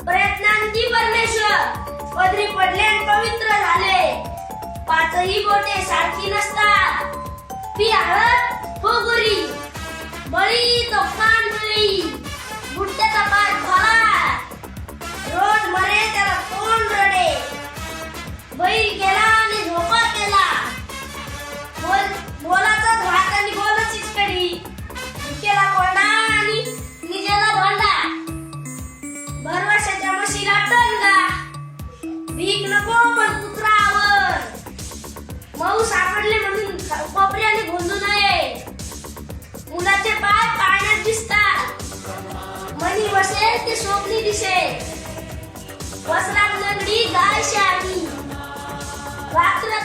प्रयत्नांती परमेश्वर पदरी पडले आणि पवित्र झाले. पाचही बोटे सारखी नसतात. पी हळद हो गुरी बळी तो कान बळी बुट्ट्याचा पाय भला रोज मरे त्याला कोण रडे. बैल गेला आणि झोपा केला बोलाचा घात आणि बोलाचीच कडी केला कोरडा आणि निजेला भांडा. भरवशाच्या म्हशीला टंगा भीक नको पण कुत्रा आवर. मऊ सापडले म्हणून कोपऱ्याने गोंधू नये. मुलाचे पाय पाण्यात दिसतात. मनी बसेल ते स्वप्नी दिसेल. वस्त्रात नगडी गाय शहाणी रात्र